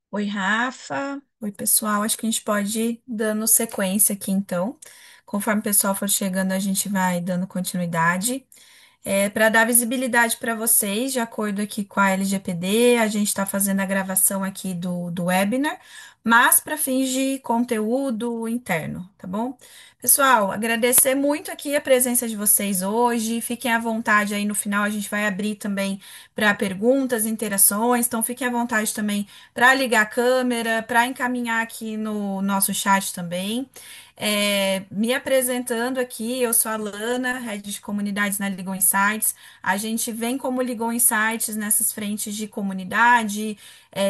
Oi, Rafa. Oi, pessoal. Acho que a gente pode ir dando sequência aqui, então. Conforme o pessoal for chegando, a gente vai dando continuidade. Para dar visibilidade para vocês, de acordo aqui com a LGPD, a gente está fazendo a gravação aqui do webinar, mas para fins de conteúdo interno, tá bom? Pessoal, agradecer muito aqui a presença de vocês hoje. Fiquem à vontade aí no final, a gente vai abrir também para perguntas, interações, então fiquem à vontade também para ligar a câmera, para encaminhar aqui no nosso chat também. Me apresentando aqui, eu sou a Lana, Head de Comunidades na Ligou Insights. A gente vem como Ligou Insights nessas frentes de comunidade,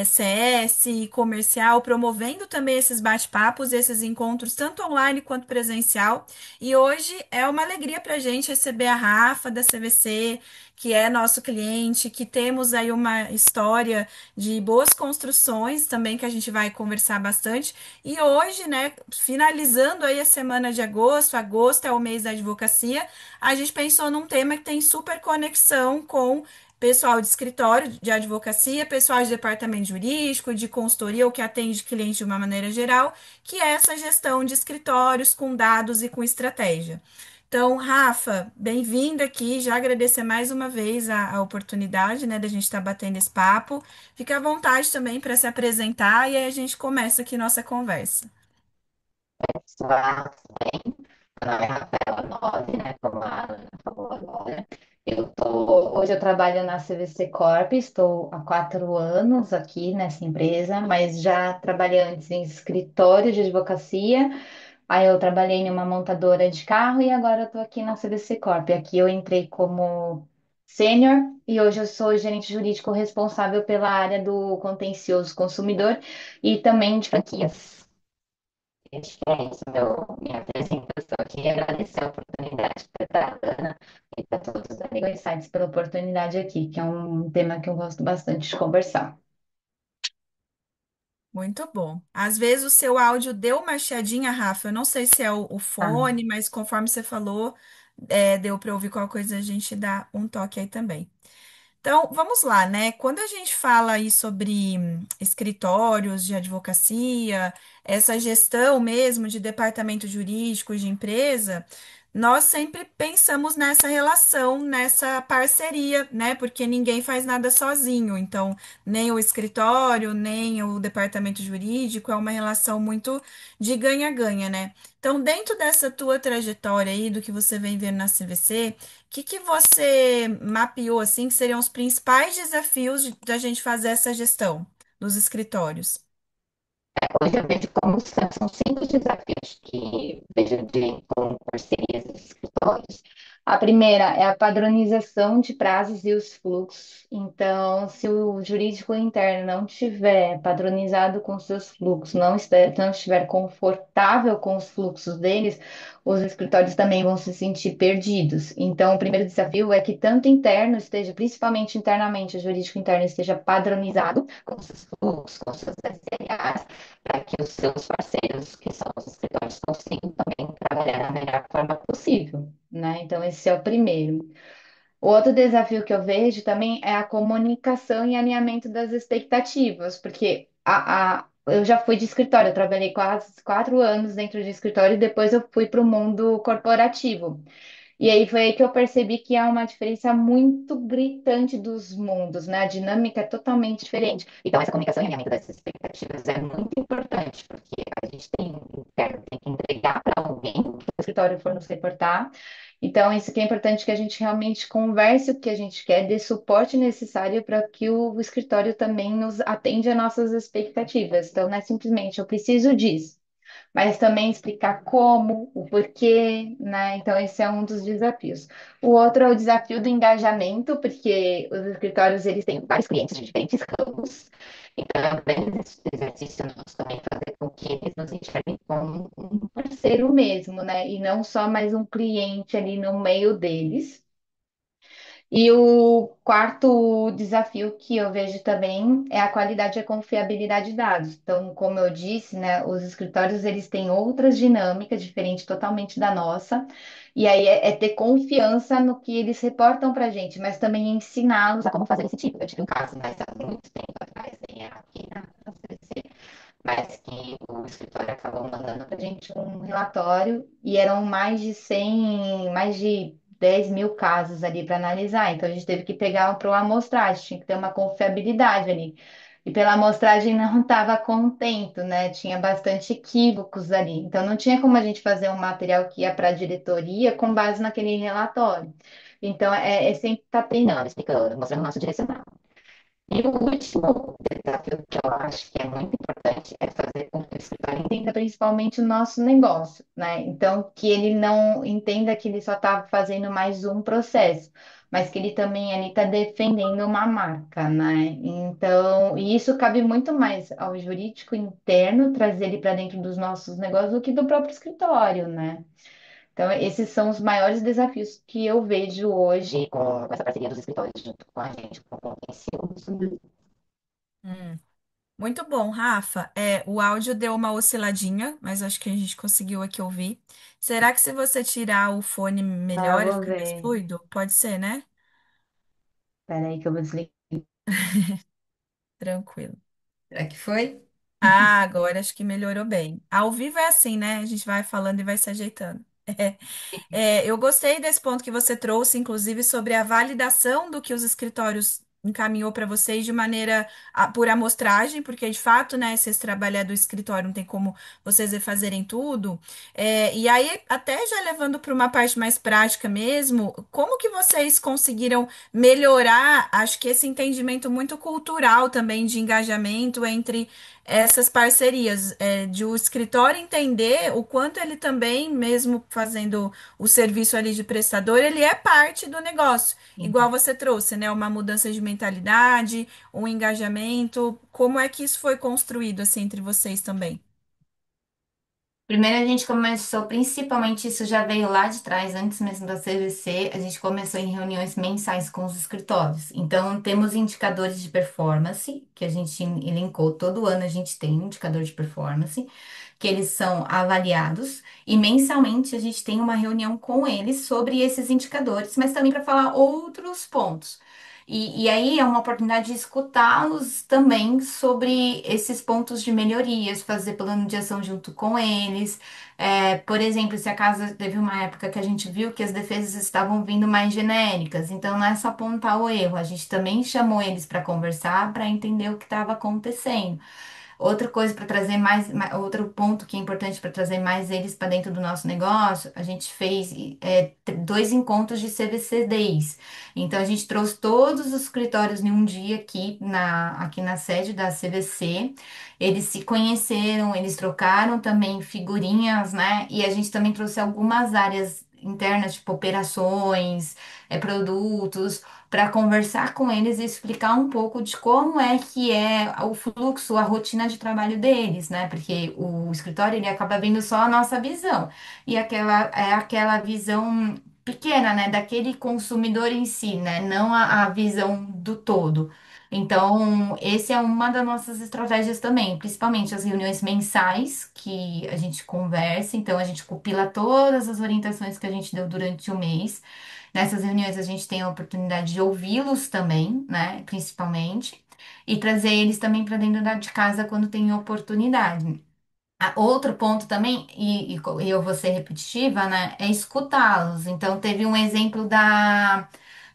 CS, comercial, promovendo também esses bate-papos, esses encontros, tanto online quanto presencial. E hoje é uma alegria para a gente receber a Rafa da CVC, que é nosso cliente, que temos aí uma história de boas construções também que a gente vai conversar bastante. E hoje, né, finalizando aí a semana de agosto, agosto é o mês da advocacia, a gente pensou num tema que tem super conexão com pessoal de escritório de advocacia, pessoal de departamento jurídico, de consultoria, ou que atende cliente de uma maneira geral, que é essa gestão de escritórios com dados e com estratégia. Então, Rafa, bem-vinda aqui. Já agradecer mais uma vez a oportunidade, né, da gente estar batendo esse papo. Fique à vontade também para se apresentar e aí a gente começa aqui nossa conversa. Olá, meu nome é Rafaela Nove, né? Como a Ana falou agora. Hoje eu trabalho na CVC Corp, estou há 4 anos aqui nessa empresa, mas já trabalhei antes em escritório de advocacia. Aí eu trabalhei em uma montadora de carro e agora eu estou aqui na CVC Corp. Aqui eu entrei como sênior e hoje eu sou gerente jurídico responsável pela área do contencioso consumidor e também de franquias. Acho que é isso, minha apresentação aqui. E agradecer a oportunidade para a Ana e para todos os amigos Insights pela oportunidade aqui, que é um tema que eu gosto bastante de conversar. Muito bom. Às vezes o seu áudio deu uma chiadinha, Rafa. Eu não sei se é o Tá. fone, mas conforme você falou, deu para ouvir qualquer coisa, a gente dá um toque aí também. Então, vamos lá, né? Quando a gente fala aí sobre escritórios de advocacia, essa gestão mesmo de departamento jurídico de empresa, nós sempre pensamos nessa relação, nessa parceria, né? Porque ninguém faz nada sozinho. Então, nem o escritório, nem o departamento jurídico é uma relação muito de ganha-ganha, né? Então, dentro dessa tua trajetória aí, do que você vem vendo na CVC, que você mapeou assim que seriam os principais desafios da gente fazer essa gestão dos escritórios? Hoje eu vejo como são 5 desafios que vejo com parcerias dos escritórios. A primeira é a padronização de prazos e os fluxos. Então, se o jurídico interno não estiver padronizado com seus fluxos, não estiver confortável com os fluxos deles, os escritórios também vão se sentir perdidos. Então, o primeiro desafio é que tanto interno esteja, principalmente internamente, o jurídico interno esteja padronizado com seus fluxos, com seus SLAs, para que os seus parceiros, que são os escritórios, consigam também trabalhar da melhor forma possível, né? Então, esse é o primeiro. O outro desafio que eu vejo também é a comunicação e alinhamento das expectativas, porque eu já fui de escritório, eu trabalhei quase 4 anos dentro de escritório e depois eu fui para o mundo corporativo. E aí foi aí que eu percebi que há uma diferença muito gritante dos mundos, né? A dinâmica é totalmente diferente. Então, essa comunicação e alinhamento dessas expectativas é muito importante, porque a gente tem que entregar para alguém o que o escritório for nos reportar. Então, isso que é importante que a gente realmente converse o que a gente quer, dê suporte necessário para que o escritório também nos atenda às nossas expectativas. Então, não é simplesmente eu preciso disso, mas também explicar como, o porquê, né? Então, esse é um dos desafios. O outro é o desafio do engajamento, porque os escritórios eles têm vários clientes de diferentes ramos, então é um grande exercício nosso também fazer com que eles nos enxerguem como um parceiro mesmo, né? E não só mais um cliente ali no meio deles. E o quarto desafio que eu vejo também é a qualidade e a confiabilidade de dados. Então, como eu disse, né, os escritórios eles têm outras dinâmicas diferentes totalmente da nossa. E aí é ter confiança no que eles reportam para a gente, mas também ensiná-los a como fazer esse tipo. Eu tive um caso, mas há muito tempo atrás, aqui na CVC, mas que o escritório acabou mandando para a gente um relatório e eram mais de 100, mais de 10 mil casos ali para analisar. Então a gente teve que pegar para uma amostragem, tinha que ter uma confiabilidade ali. E pela amostragem não estava contento, né? Tinha bastante equívocos ali. Então não tinha como a gente fazer um material que ia para a diretoria com base naquele relatório. Então é sempre estar treinando, explicando, mostrando o nosso direcional. E o último desafio que eu acho que é muito importante é fazer com que o escritório entenda principalmente o nosso negócio, né? Então, que ele não entenda que ele só está fazendo mais um processo, mas que ele também ali está defendendo uma marca, né? Então, e isso cabe muito mais ao jurídico interno trazer ele para dentro dos nossos negócios do que do próprio escritório, né? Então, esses são os maiores desafios que eu vejo hoje com essa parceria dos escritórios junto com a gente, com o Contencioso. Hum. Muito bom, Rafa. O áudio deu uma osciladinha, mas acho que a gente conseguiu aqui ouvir. Será que se você tirar o fone Ah, melhora, vou fica mais ver. fluido? Pode ser, né? Peraí que eu vou desligar. Tranquilo. Será que foi? Ah, agora acho que melhorou bem. Ao vivo é assim, né? A gente vai falando e vai se ajeitando. Eu gostei desse ponto que você trouxe, inclusive, sobre a validação do que os escritórios encaminhou para vocês de maneira por amostragem, porque de fato, né, se esse trabalho é do escritório, não tem como vocês fazerem tudo. E aí, até já levando para uma parte mais prática mesmo, como que vocês conseguiram melhorar, acho que esse entendimento muito cultural também de engajamento entre essas parcerias, de o escritório entender o quanto ele também, mesmo fazendo o serviço ali de prestador, ele é parte do negócio. Igual você trouxe, né? Uma mudança de mentalidade, um engajamento. Como é que isso foi construído assim entre vocês também? Primeiro a gente começou, principalmente isso já veio lá de trás, antes mesmo da CVC, a gente começou em reuniões mensais com os escritórios. Então, temos indicadores de performance, que a gente elencou, todo ano a gente tem um indicador de performance, que eles são avaliados, e mensalmente a gente tem uma reunião com eles sobre esses indicadores, mas também para falar outros pontos. E aí é uma oportunidade de escutá-los também sobre esses pontos de melhorias, fazer plano de ação junto com eles. Por exemplo, se a casa teve uma época que a gente viu que as defesas estavam vindo mais genéricas, então não é só apontar o erro, a gente também chamou eles para conversar, para entender o que estava acontecendo. Outra coisa para trazer outro ponto que é importante para trazer mais eles para dentro do nosso negócio, a gente fez dois encontros de CVC Days. Então a gente trouxe todos os escritórios em um dia aqui na sede da CVC. Eles se conheceram, eles trocaram também figurinhas, né? E a gente também trouxe algumas áreas internas, tipo operações, produtos para conversar com eles e explicar um pouco de como é que é o fluxo, a rotina de trabalho deles, né? Porque o escritório ele acaba vendo só a nossa visão e aquela é aquela visão pequena, né? Daquele consumidor em si, né? Não a visão do todo. Então, esse é uma das nossas estratégias também, principalmente as reuniões mensais que a gente conversa, então a gente compila todas as orientações que a gente deu durante o mês. Nessas reuniões a gente tem a oportunidade de ouvi-los também, né, principalmente, e trazer eles também para dentro de casa quando tem oportunidade. Outro ponto também, e eu vou ser repetitiva, né, é escutá-los. Então, teve um exemplo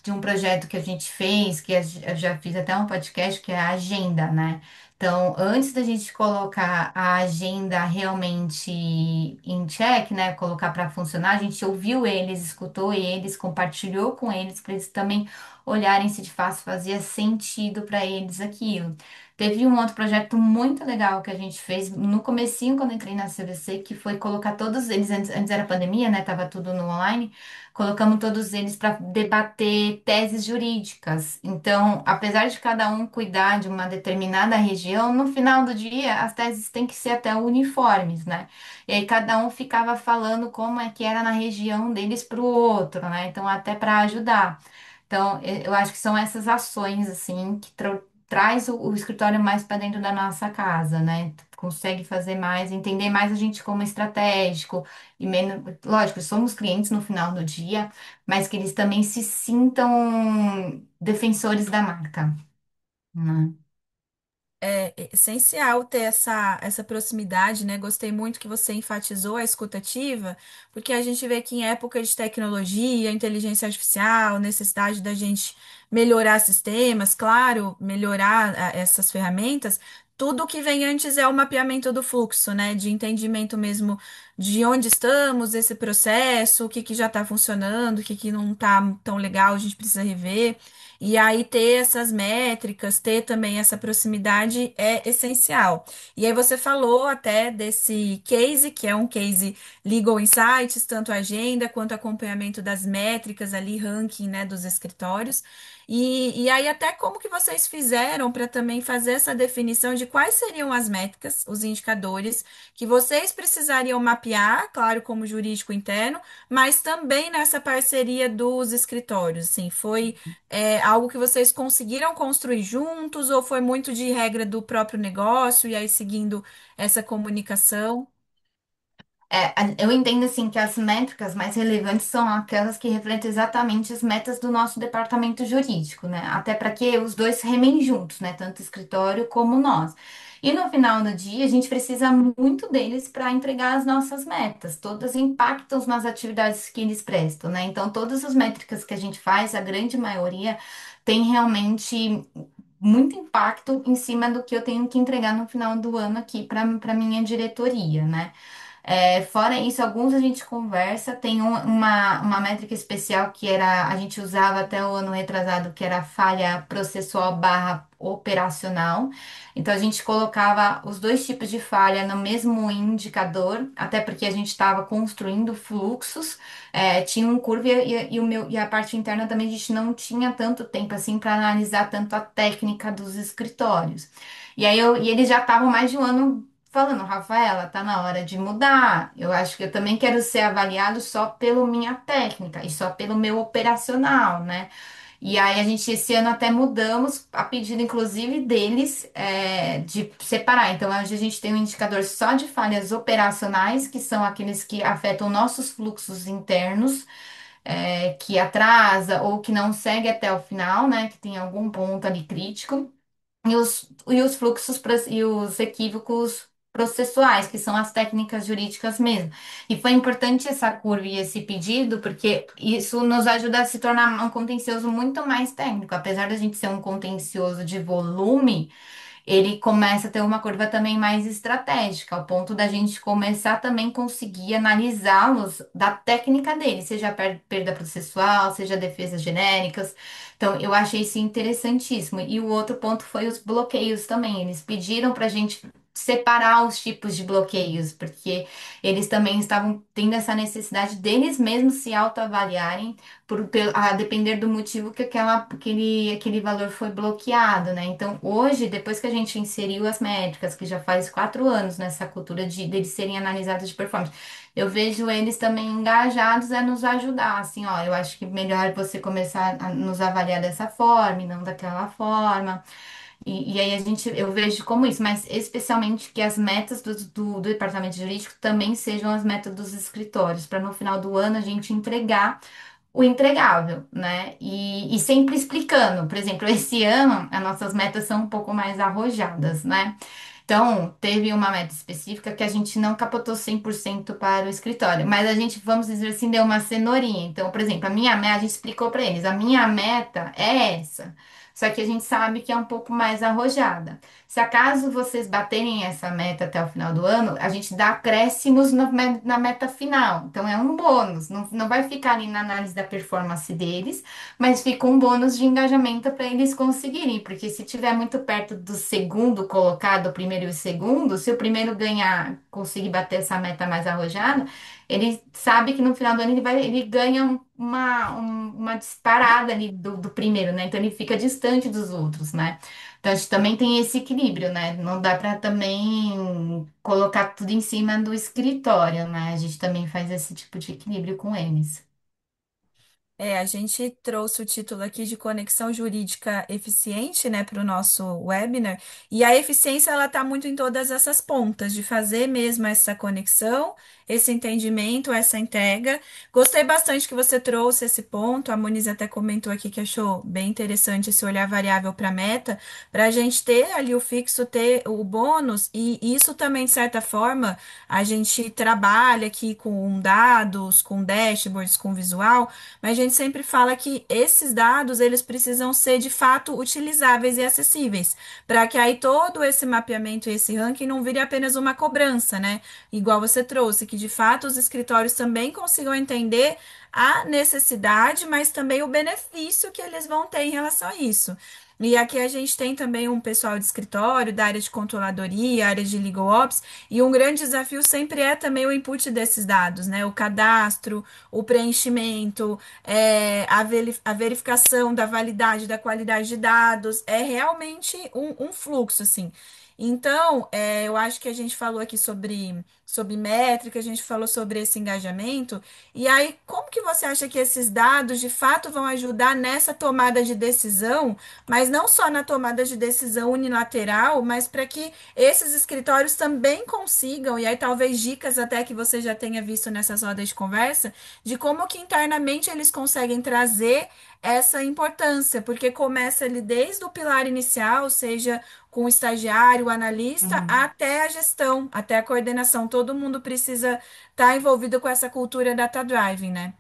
de um projeto que a gente fez, que eu já fiz até um podcast, que é a agenda, né? Então, antes da gente colocar a agenda realmente em check, né, colocar para funcionar, a gente ouviu eles, escutou eles, compartilhou com eles, para eles também olharem se de fato fazia sentido para eles aquilo. Teve um outro projeto muito legal que a gente fez no comecinho, quando eu entrei na CVC, que foi colocar todos eles, antes era pandemia, né? Tava tudo no online, colocamos todos eles para debater teses jurídicas. Então, apesar de cada um cuidar de uma determinada região, no final do dia as teses têm que ser até uniformes, né? E aí cada um ficava falando como é que era na região deles para o outro, né? Então, até para ajudar. Então, eu acho que são essas ações, assim, que traz o escritório mais para dentro da nossa casa, né? Consegue fazer mais, entender mais a gente como estratégico e menos, lógico, somos clientes no final do dia, mas que eles também se sintam defensores da marca, né? É essencial ter essa proximidade, né? Gostei muito que você enfatizou a escutativa, porque a gente vê que em época de tecnologia, inteligência artificial, necessidade da gente melhorar sistemas, claro, melhorar essas ferramentas, tudo que vem antes é o mapeamento do fluxo, né? De entendimento mesmo de onde estamos, esse processo, o que que já está funcionando, o que que não está tão legal, a gente precisa rever. E aí ter essas métricas, ter também essa proximidade é essencial. E aí você falou até desse case, que é um case Legal Insights, tanto agenda quanto acompanhamento das métricas ali, ranking, né, dos escritórios. E aí até como que vocês fizeram para também fazer essa definição de quais seriam as métricas, os indicadores que vocês precisariam mapear, claro, como jurídico interno, mas também nessa parceria dos escritórios, assim, foi algo que vocês conseguiram construir juntos ou foi muito de regra do próprio negócio e aí seguindo essa comunicação? Eu entendo assim que as métricas mais relevantes são aquelas que refletem exatamente as metas do nosso departamento jurídico, né? Até para que os dois remem juntos, né? Tanto o escritório como nós. E no final do dia, a gente precisa muito deles para entregar as nossas metas. Todas impactam nas atividades que eles prestam, né? Então, todas as métricas que a gente faz, a grande maioria, tem realmente muito impacto em cima do que eu tenho que entregar no final do ano aqui para minha diretoria, né? Fora isso, alguns a gente conversa. Tem uma métrica especial que era, a gente usava até o ano retrasado, que era a falha processual barra operacional. Então a gente colocava os dois tipos de falha no mesmo indicador, até porque a gente estava construindo fluxos, tinha um curva e a parte interna também a gente não tinha tanto tempo assim para analisar tanto a técnica dos escritórios. E eles já estavam mais de um ano falando, Rafaela, tá na hora de mudar. Eu acho que eu também quero ser avaliado só pela minha técnica e só pelo meu operacional, né? E aí a gente esse ano até mudamos, a pedido inclusive deles, de separar. Então hoje a gente tem um indicador só de falhas operacionais, que são aqueles que afetam nossos fluxos internos, que atrasa ou que não segue até o final, né? Que tem algum ponto ali crítico. E os fluxos e os equívocos processuais, que são as técnicas jurídicas mesmo. E foi importante essa curva e esse pedido, porque isso nos ajuda a se tornar um contencioso muito mais técnico. Apesar da gente ser um contencioso de volume, ele começa a ter uma curva também mais estratégica, ao ponto da gente começar também conseguir analisá-los da técnica dele, seja perda processual, seja defesas genéricas. Então, eu achei isso interessantíssimo. E o outro ponto foi os bloqueios também. Eles pediram para a gente separar os tipos de bloqueios, porque eles também estavam tendo essa necessidade deles mesmos se autoavaliarem a depender do motivo que aquele valor foi bloqueado, né? Então, hoje, depois que a gente inseriu as métricas, que já faz 4 anos nessa cultura de deles serem analisados de performance, eu vejo eles também engajados a nos ajudar, assim, ó, eu acho que melhor você começar a nos avaliar dessa forma e não daquela forma. E aí eu vejo como isso, mas especialmente que as metas do departamento jurídico também sejam as metas dos escritórios, para no final do ano a gente entregar o entregável, né? E sempre explicando. Por exemplo, esse ano as nossas metas são um pouco mais arrojadas, né? Então, teve uma meta específica que a gente não capotou 100% para o escritório, mas a gente, vamos dizer assim, deu uma cenourinha. Então, por exemplo, a minha meta, a gente explicou para eles, a minha meta é essa. Só que a gente sabe que é um pouco mais arrojada. Se acaso vocês baterem essa meta até o final do ano, a gente dá acréscimos na meta final. Então é um bônus. Não vai ficar ali na análise da performance deles, mas fica um bônus de engajamento para eles conseguirem. Porque se tiver muito perto do segundo colocado, o primeiro e o segundo, se o primeiro ganhar, conseguir bater essa meta mais arrojada, ele sabe que no final do ano ele ganha uma disparada ali do primeiro, né? Então ele fica distante dos outros, né? Então, a gente também tem esse equilíbrio, né? Não dá para também colocar tudo em cima do escritório, né? A gente também faz esse tipo de equilíbrio com eles. A gente trouxe o título aqui de conexão jurídica eficiente, né, para o nosso webinar. E a eficiência ela está muito em todas essas pontas, de fazer mesmo essa conexão esse entendimento, essa entrega. Gostei bastante que você trouxe esse ponto. A Moniz até comentou aqui que achou bem interessante esse olhar variável para a meta, para a gente ter ali o fixo, ter o bônus, e isso também, de certa forma, a gente trabalha aqui com dados, com dashboards, com visual, mas a gente sempre fala que esses dados, eles precisam ser de fato utilizáveis e acessíveis, para que aí todo esse mapeamento e esse ranking não vire apenas uma cobrança, né? Igual você trouxe, que de fato os escritórios também consigam entender a necessidade, mas também o benefício que eles vão ter em relação a isso. E aqui a gente tem também um pessoal de escritório, da área de controladoria, área de legal ops, e um grande desafio sempre é também o input desses dados, né? O cadastro, o preenchimento, a verificação da validade, da qualidade de dados, é realmente um fluxo, assim. Então, eu acho que a gente falou aqui sobre métrica, a gente falou sobre esse engajamento. E aí, como que você acha que esses dados de fato vão ajudar nessa tomada de decisão, mas não só na tomada de decisão unilateral, mas para que esses escritórios também consigam, e aí talvez dicas até que você já tenha visto nessas rodas de conversa, de como que internamente eles conseguem trazer essa importância, porque começa ali desde o pilar inicial, seja com o estagiário, o analista, Uhum. até a gestão, até a coordenação. Todo mundo precisa estar envolvido com essa cultura data driving, né?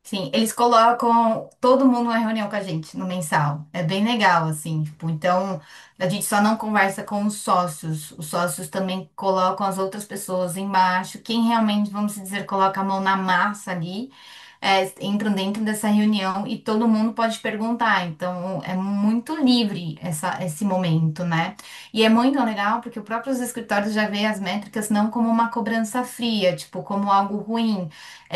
Sim, eles colocam todo mundo numa reunião com a gente no mensal. É bem legal, assim, tipo, então a gente só não conversa com os sócios também colocam as outras pessoas embaixo. Quem realmente, vamos dizer, coloca a mão na massa ali, entram dentro dessa reunião e todo mundo pode perguntar. Então é muito livre esse momento, né? E é muito legal porque o próprio escritórios já vê as métricas não como uma cobrança fria, tipo, como algo ruim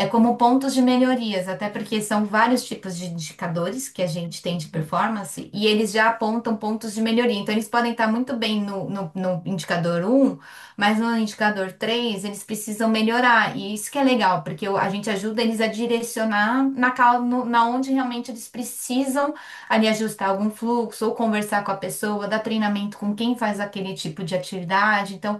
como pontos de melhorias, até porque são vários tipos de indicadores que a gente tem de performance e eles já apontam pontos de melhoria. Então, eles podem estar muito bem no indicador um, mas no indicador 3 eles precisam melhorar. E isso que é legal, porque a gente ajuda eles a direcionar na onde realmente eles precisam ali ajustar algum fluxo ou conversar com a pessoa, dar treinamento com quem faz aquele tipo de atividade. Então,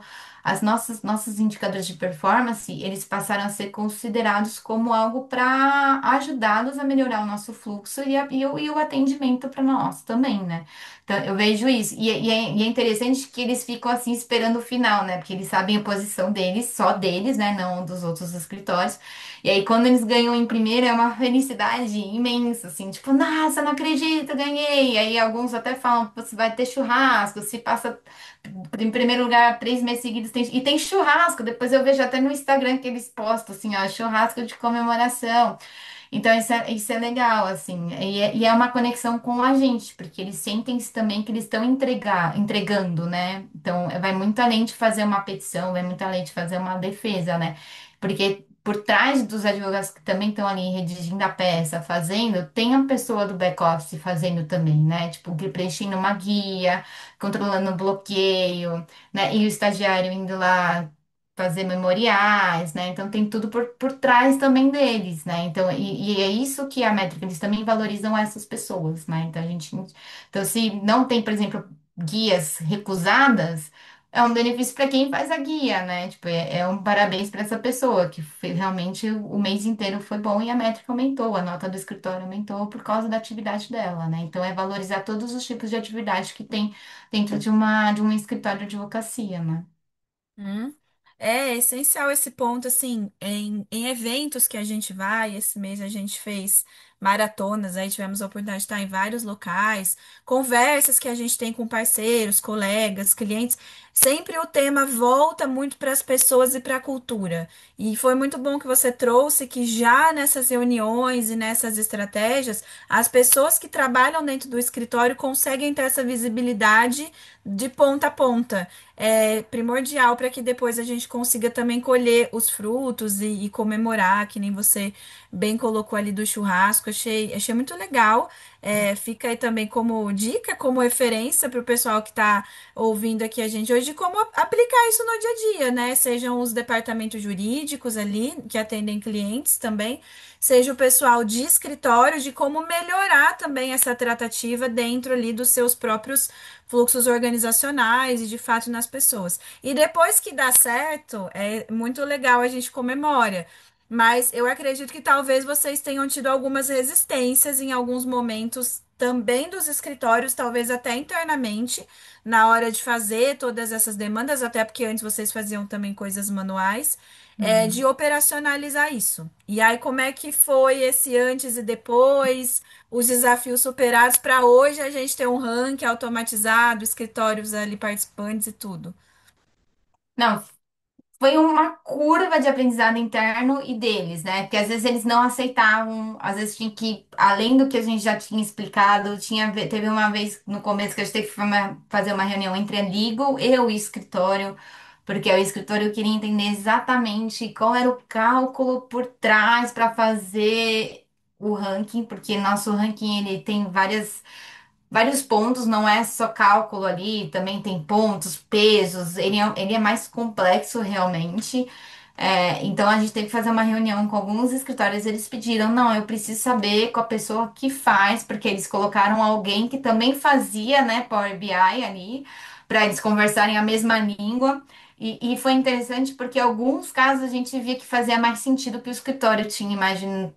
nossos indicadores de performance, eles passaram a ser considerados como algo para ajudá-los a melhorar o nosso fluxo e o atendimento para nós também, né? Então, eu vejo isso. E é interessante que eles ficam assim esperando o final, né? Porque eles sabem a posição deles, só deles, né? Não dos outros escritórios. E aí, quando eles ganham em primeiro, é uma felicidade imensa, assim, tipo, nossa, não acredito, ganhei. E aí, alguns até falam, você vai ter churrasco, se passa em primeiro lugar, 3 meses seguidos e tem churrasco. Depois eu vejo até no Instagram que eles postam assim, ó, churrasco de comemoração. Então isso é legal, assim. E é uma conexão com a gente, porque eles sentem-se também que eles estão entregando, né? Então vai muito além de fazer uma petição, vai muito além de fazer uma defesa, né? Porque por trás dos advogados que também estão ali redigindo a peça, fazendo, tem a pessoa do back-office fazendo também, né? Tipo, preenchendo uma guia, controlando o bloqueio, né? E o estagiário indo lá fazer memoriais, né? Então tem tudo por trás também deles, né? Então, e é isso que a métrica, eles também valorizam essas pessoas, né? Então se não tem, por exemplo, guias recusadas, é um benefício para quem faz a guia, né? Tipo, é um parabéns para essa pessoa que realmente o mês inteiro foi bom e a métrica aumentou, a nota do escritório aumentou por causa da atividade dela, né? Então é valorizar todos os tipos de atividade que tem dentro de um escritório de advocacia, né? Hum. É essencial esse ponto, assim, em eventos que a gente vai, esse mês a gente fez maratonas, aí tivemos a oportunidade de estar em vários locais, conversas que a gente tem com parceiros, colegas, clientes, sempre o tema volta muito para as pessoas e para a cultura. E foi muito bom que você trouxe que já nessas reuniões e nessas estratégias, as pessoas que trabalham dentro do escritório conseguem ter essa visibilidade de ponta a ponta primordial para que depois a gente consiga também colher os frutos e comemorar, que nem você bem colocou ali do churrasco. achei muito legal. Fica aí também como dica, como referência para o pessoal que está ouvindo aqui a gente hoje, de como aplicar isso no dia a dia, né? Sejam os departamentos jurídicos ali, que atendem clientes também, seja o pessoal de escritório, de como melhorar também essa tratativa dentro ali dos seus próprios fluxos organizacionais e de fato nas pessoas. E depois que dá certo, é muito legal, a gente comemora. Mas eu acredito que talvez vocês tenham tido algumas resistências em alguns momentos também dos escritórios, talvez até internamente, na hora de fazer todas essas demandas, até porque antes vocês faziam também coisas manuais, de Uhum. operacionalizar isso. E aí, como é que foi esse antes e depois, os desafios superados para hoje a gente ter um ranking automatizado, escritórios ali participantes e tudo? Não, foi uma curva de aprendizado interno e deles, né? Porque às vezes eles não aceitavam, às vezes tinha que, além do que a gente já tinha explicado, teve uma vez no começo que a gente teve que fazer uma reunião entre a Legal e o escritório, porque o escritório queria entender exatamente qual era o cálculo por trás para fazer o ranking, porque nosso ranking ele tem vários pontos, não é só cálculo ali, também tem pontos, pesos, ele é mais complexo realmente. Então a gente teve que fazer uma reunião com alguns escritórios, eles pediram, não, eu preciso saber com a pessoa que faz, porque eles colocaram alguém que também fazia, né, Power BI ali, para eles conversarem a mesma língua. E foi interessante porque em alguns casos a gente via que fazia mais sentido que o escritório tinha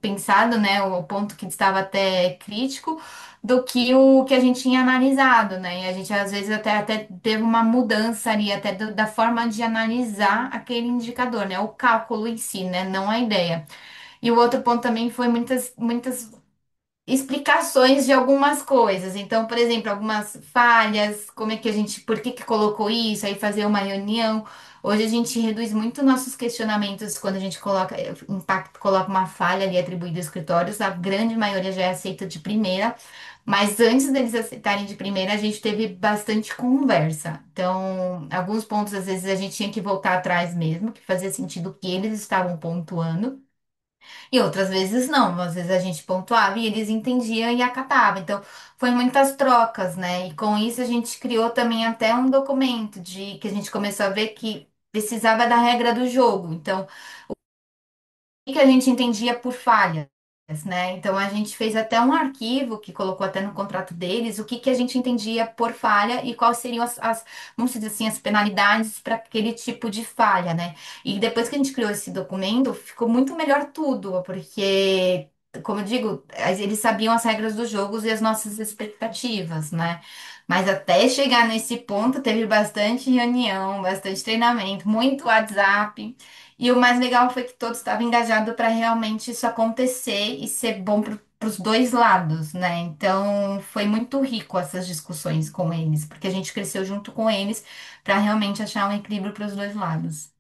pensado, né, o ponto que estava até crítico do que o que a gente tinha analisado, né? E a gente às vezes até teve uma mudança ali, até da forma de analisar aquele indicador, né? O cálculo em si, né? Não a ideia. E o outro ponto também foi muitas explicações de algumas coisas. Então, por exemplo, algumas falhas, como é que a gente, por que que colocou isso, aí fazer uma reunião. Hoje a gente reduz muito nossos questionamentos quando a gente coloca uma falha ali atribuída aos escritórios, a grande maioria já é aceita de primeira, mas antes deles aceitarem de primeira, a gente teve bastante conversa. Então, alguns pontos às vezes a gente tinha que voltar atrás mesmo, que fazia sentido o que eles estavam pontuando. E outras vezes não, às vezes a gente pontuava e eles entendiam e acatavam. Então, foi muitas trocas, né? E com isso a gente criou também até um documento de que a gente começou a ver que precisava da regra do jogo. Então, que a gente entendia por falhas, né? Então a gente fez até um arquivo que colocou até no contrato deles o que que a gente entendia por falha e quais seriam vamos dizer assim, as penalidades para aquele tipo de falha, né? E depois que a gente criou esse documento, ficou muito melhor tudo, porque como eu digo, eles sabiam as regras dos jogos e as nossas expectativas, né? Mas até chegar nesse ponto, teve bastante reunião, bastante treinamento, muito WhatsApp. E o mais legal foi que todos estavam engajados para realmente isso acontecer e ser bom para os dois lados, né? Então foi muito rico essas discussões com eles, porque a gente cresceu junto com eles para realmente achar um equilíbrio para os dois lados.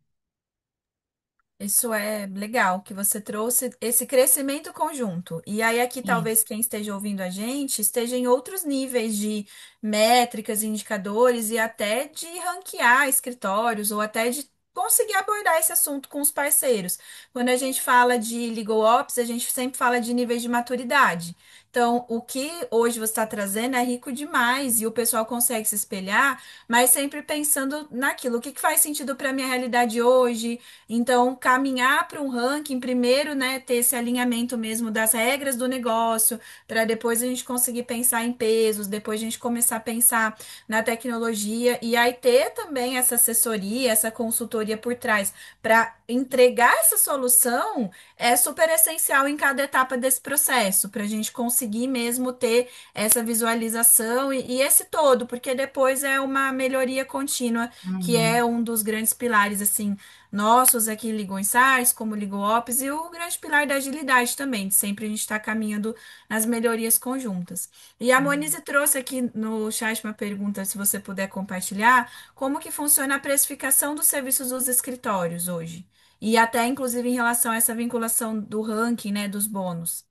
Isso é legal, que você trouxe esse crescimento conjunto. E aí, aqui, talvez Isso. quem esteja ouvindo a gente esteja em outros níveis de métricas, indicadores e até de ranquear escritórios ou até de conseguir abordar esse assunto com os parceiros. Quando a gente fala de legal ops, a gente sempre fala de níveis de maturidade. Então, o que hoje você está trazendo é rico demais e o pessoal consegue se espelhar, mas sempre pensando naquilo, o que que faz sentido para a minha realidade hoje. Então, caminhar para um ranking, primeiro, né, ter esse alinhamento mesmo das regras do negócio, para depois a gente conseguir pensar em pesos, depois a gente começar a pensar na tecnologia e aí ter também essa assessoria, essa consultoria por trás para entregar essa solução é super essencial em cada etapa desse processo, para a gente conseguir mesmo ter essa visualização e esse todo, porque depois é uma melhoria contínua, que é Uhum. um dos grandes pilares, assim nossos aqui em Ligon Insights, como Ligon Ops, e o grande pilar da agilidade também, de sempre a gente está caminhando nas melhorias conjuntas. E a Monize trouxe aqui no chat uma pergunta, se você puder compartilhar, como que funciona a precificação dos serviços dos escritórios hoje? E até, inclusive, em relação a essa vinculação do ranking, né, dos bônus.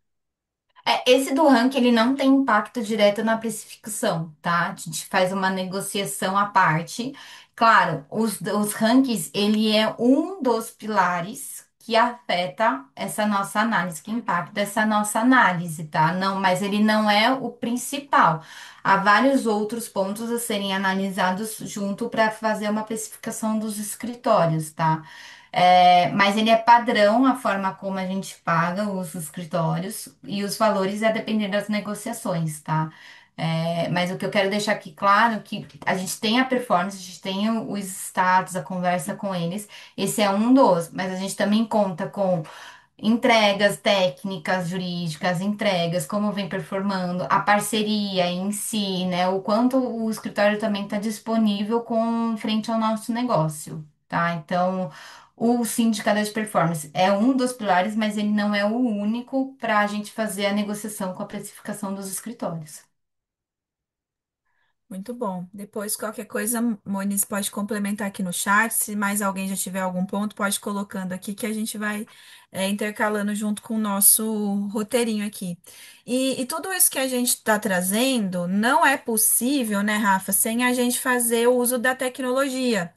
Esse do ranking, ele não tem impacto direto na precificação, tá? A gente faz uma negociação à parte. Claro, os rankings, ele é um dos pilares que afeta essa nossa análise, que impacta essa nossa análise, tá? Não, mas ele não é o principal. Há vários outros pontos a serem analisados junto para fazer uma precificação dos escritórios, tá? Mas ele é padrão a forma como a gente paga os escritórios e os valores a depender das negociações, tá? Mas o que eu quero deixar aqui claro é que a gente tem a performance, a gente tem os status, a conversa com eles, esse é um dos, mas a gente também conta com entregas técnicas, jurídicas, entregas, como vem performando, a parceria em si, né? O quanto o escritório também está disponível com frente ao nosso negócio, tá? Então, o Sindicato de Performance é um dos pilares, mas ele não é o único para a gente fazer a negociação com a precificação dos escritórios. Muito bom. Depois, qualquer coisa, Moniz pode complementar aqui no chat. Se mais alguém já tiver algum ponto, pode ir colocando aqui que a gente vai intercalando junto com o nosso roteirinho aqui. E tudo isso que a gente está trazendo não é possível, né, Rafa, sem a gente fazer o uso da tecnologia.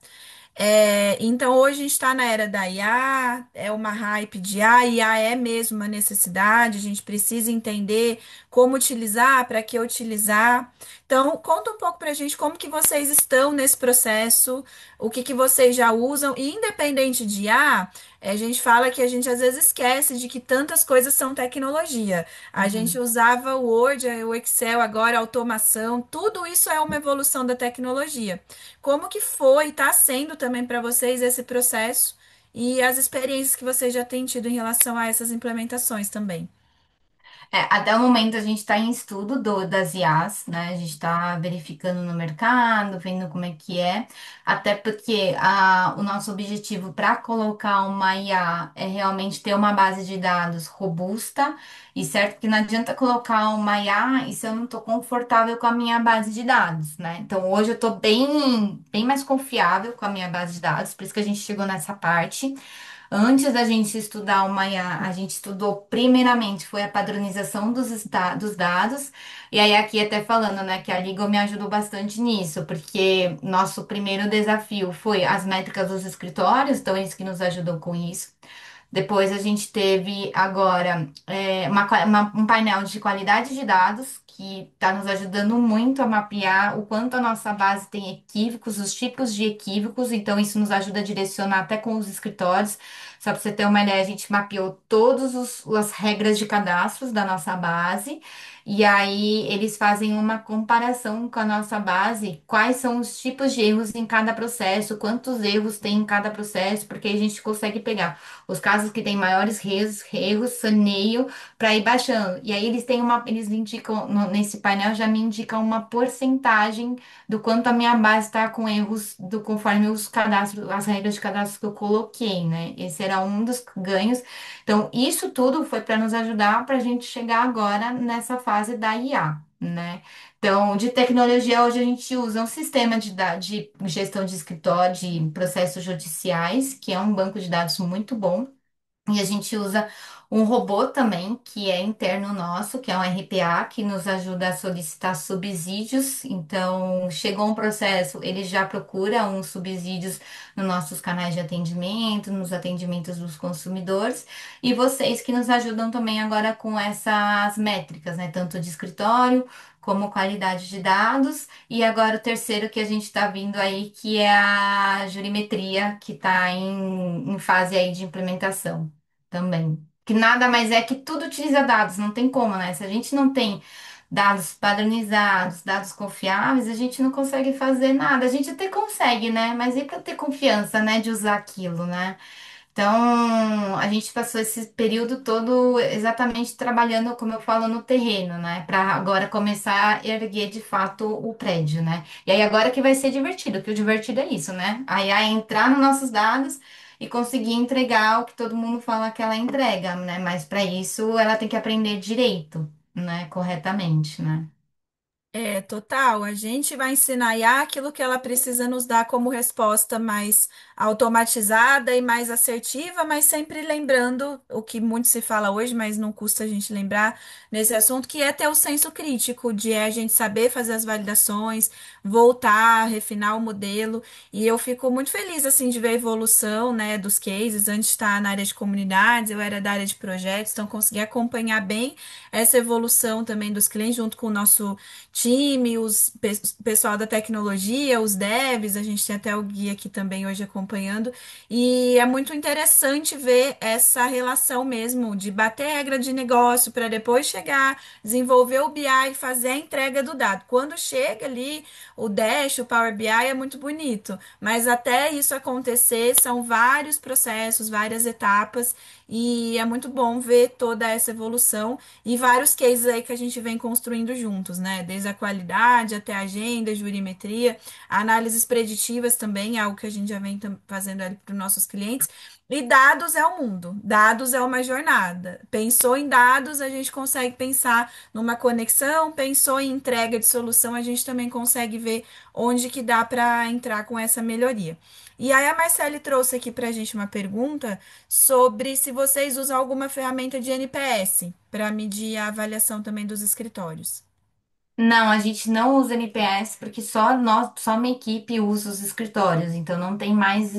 Então, hoje a gente está na era da IA, é uma hype de IA é mesmo uma necessidade, a gente precisa entender como utilizar, para que utilizar. Então, conta um pouco para a gente como que vocês estão nesse processo, o que que vocês já usam, e independente de IA, a gente fala que a gente às vezes esquece de que tantas coisas são tecnologia. A gente Uhum. usava o Word, o Excel, agora a automação, tudo isso é uma evolução da tecnologia. Como que foi, está sendo também para vocês esse processo e as experiências que vocês já têm tido em relação a essas implementações também? Até o momento a gente está em estudo das IAs, né? A gente está verificando no mercado, vendo como é que é, até porque o nosso objetivo para colocar uma IA é realmente ter uma base de dados robusta, e certo que não adianta colocar uma IA e se eu não estou confortável com a minha base de dados, né? Então hoje eu estou bem mais confiável com a minha base de dados, por isso que a gente chegou nessa parte. Antes da gente estudar o IA, a gente estudou primeiramente foi a padronização dos dados, e aí aqui até falando, né, que a Legal me ajudou bastante nisso, porque nosso primeiro desafio foi as métricas dos escritórios, então eles que nos ajudam com isso. Depois a gente teve agora um painel de qualidade de dados que está nos ajudando muito a mapear o quanto a nossa base tem equívocos, os tipos de equívocos, então isso nos ajuda a direcionar até com os escritórios. Só para você ter uma ideia, a gente mapeou todas as regras de cadastros da nossa base. E aí eles fazem uma comparação com a nossa base, quais são os tipos de erros em cada processo, quantos erros tem em cada processo, porque aí a gente consegue pegar os casos que têm maiores erros, saneio para ir baixando. E aí eles indicam, nesse painel já me indicam uma porcentagem do quanto a minha base está com erros conforme os cadastros, as regras de cadastro que eu coloquei, né? Esse era um dos ganhos. Então, isso tudo foi para nos ajudar para a gente chegar agora nessa fase da IA. Né? Então, de tecnologia, hoje a gente usa um sistema de gestão de escritório, de processos judiciais, que é um banco de dados muito bom. E a gente usa um robô também, que é interno nosso, que é um RPA, que nos ajuda a solicitar subsídios. Então, chegou um processo, ele já procura uns subsídios nos nossos canais de atendimento, nos atendimentos dos consumidores. E vocês que nos ajudam também agora com essas métricas, né? Tanto de escritório como qualidade de dados. E agora o terceiro que a gente está vindo aí, que é a jurimetria, que está em fase aí de implementação também. Que nada mais é que tudo utiliza dados, não tem como, né? Se a gente não tem dados padronizados, dados confiáveis, a gente não consegue fazer nada. A gente até consegue, né? Mas e para ter confiança, né, de usar aquilo, né? Então, a gente passou esse período todo exatamente trabalhando, como eu falo, no terreno, né? Para agora começar a erguer de fato o prédio, né? E aí agora que vai ser divertido, que o divertido é isso, né? Aí é entrar nos nossos dados e conseguir entregar o que todo mundo fala que ela entrega, né? Mas para isso ela tem que aprender direito, né? Corretamente, né? É, total. A gente vai ensinar a IA aquilo que ela precisa nos dar como resposta mais automatizada e mais assertiva, mas sempre lembrando o que muito se fala hoje, mas não custa a gente lembrar nesse assunto, que é ter o senso crítico, de a gente saber fazer as validações, voltar, refinar o modelo. E eu fico muito feliz assim de ver a evolução, né, dos cases. Antes de estar na área de comunidades, eu era da área de projetos, então consegui acompanhar bem essa evolução também dos clientes junto com o nosso time, o pessoal da tecnologia, os devs, a gente tem até o guia aqui também hoje acompanhando, e é muito interessante ver essa relação mesmo de bater regra de negócio para depois chegar, desenvolver o BI e fazer a entrega do dado. Quando chega ali o Dash, o Power BI é muito bonito, mas até isso acontecer são vários processos, várias etapas, e é muito bom ver toda essa evolução. E vários cases aí que a gente vem construindo juntos, né? Desde a qualidade até a agenda, jurimetria, análises preditivas também, é algo que a gente já vem fazendo ali para os nossos clientes. E dados é o mundo, dados é uma jornada. Pensou em dados, a gente consegue pensar numa conexão, pensou em entrega de solução, a gente também consegue ver onde que dá para entrar com essa melhoria. E aí a Marcele trouxe aqui para a gente uma pergunta sobre se vocês usam alguma ferramenta de NPS para medir a avaliação também dos escritórios. Não, a gente não usa NPS porque só nós, só minha equipe usa os escritórios, então não tem mais